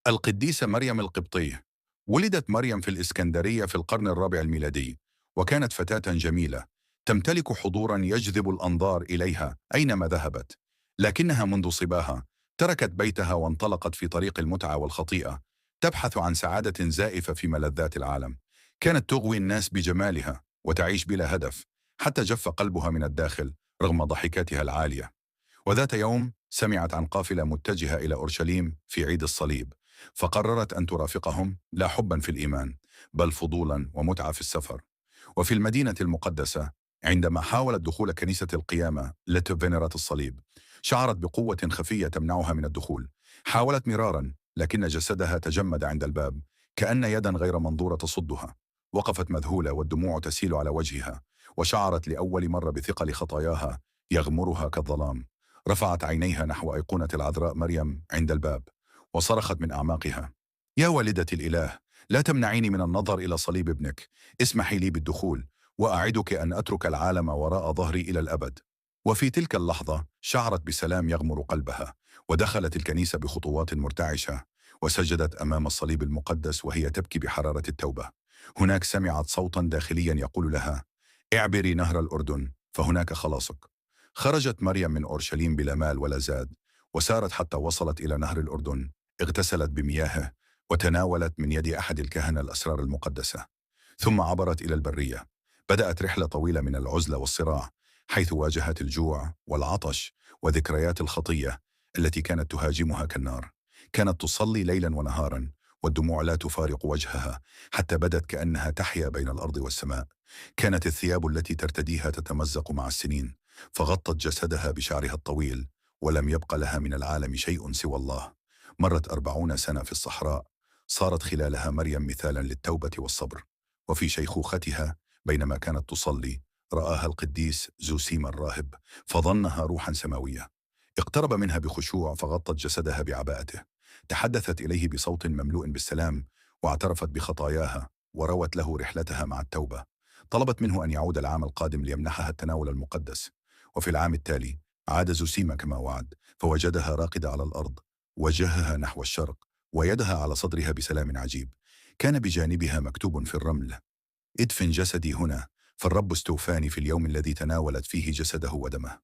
القديسة مريم القبطية. ولدت مريم في الإسكندرية في القرن الرابع الميلادي، وكانت فتاة جميلة تمتلك حضورا يجذب الأنظار إليها أينما ذهبت. لكنها منذ صباها تركت بيتها وانطلقت في طريق المتعة والخطيئة، تبحث عن سعادة زائفة في ملذات العالم. كانت تغوي الناس بجمالها وتعيش بلا هدف، حتى جف قلبها من الداخل رغم ضحكاتها العالية. وذات يوم سمعت عن قافلة متجهة إلى أورشليم في عيد الصليب، فقررت أن ترافقهم لا حبا في الإيمان، بل فضولا ومتعة في السفر. وفي المدينة المقدسة، عندما حاولت دخول كنيسة القيامة التي فينرت الصليب، شعرت بقوة خفية تمنعها من الدخول. حاولت مرارا، لكن جسدها تجمد عند الباب، كأن يدا غير منظورة تصدها. وقفت مذهولة والدموع تسيل على وجهها، وشعرت لأول مرة بثقل خطاياها يغمرها كالظلام. رفعت عينيها نحو أيقونة العذراء مريم عند الباب، وصرخت من أعماقها: يا والدة الإله، لا تمنعيني من النظر إلى صليب ابنك، اسمحي لي بالدخول، وأعدك أن أترك العالم وراء ظهري إلى الأبد. وفي تلك اللحظة شعرت بسلام يغمر قلبها، ودخلت الكنيسة بخطوات مرتعشة، وسجدت أمام الصليب المقدس وهي تبكي بحرارة التوبة. هناك سمعت صوتا داخليا يقول لها: اعبري نهر الأردن فهناك خلاصك. خرجت مريم من أورشليم بلا مال ولا زاد، وسارت حتى وصلت إلى نهر الأردن. اغتسلت بمياهه، وتناولت من يد أحد الكهنة الأسرار المقدسة، ثم عبرت إلى البرية. بدأت رحلة طويلة من العزلة والصراع، حيث واجهت الجوع والعطش وذكريات الخطية التي كانت تهاجمها كالنار. كانت تصلي ليلا ونهارا، والدموع لا تفارق وجهها، حتى بدت كأنها تحيا بين الأرض والسماء. كانت الثياب التي ترتديها تتمزق مع السنين، فغطت جسدها بشعرها الطويل، ولم يبق لها من العالم شيء سوى الله. مرت 40 سنة في الصحراء، صارت خلالها مريم مثالا للتوبة والصبر. وفي شيخوختها بينما كانت تصلي، رآها القديس زوسيما الراهب، فظنها روحا سماوية. اقترب منها بخشوع فغطت جسدها بعباءته. تحدثت إليه بصوت مملوء بالسلام، واعترفت بخطاياها، وروت له رحلتها مع التوبة. طلبت منه أن يعود العام القادم ليمنحها التناول المقدس. وفي العام التالي عاد زوسيما كما وعد، فوجدها راقدة على الأرض، وجهها نحو الشرق، ويدها على صدرها بسلام عجيب. كان بجانبها مكتوب في الرمل: ادفن جسدي هنا، فالرب استوفاني في اليوم الذي تناولت فيه جسده ودمه.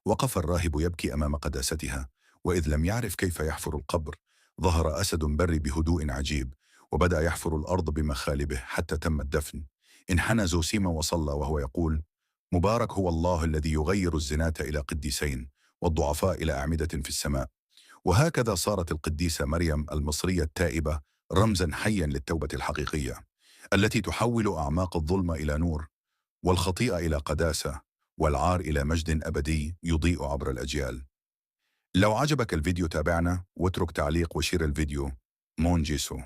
وقف الراهب يبكي أمام قداستها، وإذ لم يعرف كيف يحفر القبر، ظهر أسد بري بهدوء عجيب، وبدأ يحفر الأرض بمخالبه حتى تم الدفن. انحنى زوسيما وصلى وهو يقول: مبارك هو الله الذي يغير الزناة إلى قديسين، والضعفاء إلى أعمدة في السماء. وهكذا صارت القديسة مريم المصرية التائبة رمزا حيا للتوبة الحقيقية، التي تحول أعماق الظلمة إلى نور، والخطيئة إلى قداسة، والعار إلى مجد أبدي يضيء عبر الأجيال. لو عجبك الفيديو تابعنا واترك تعليق وشير الفيديو. مون جيسو.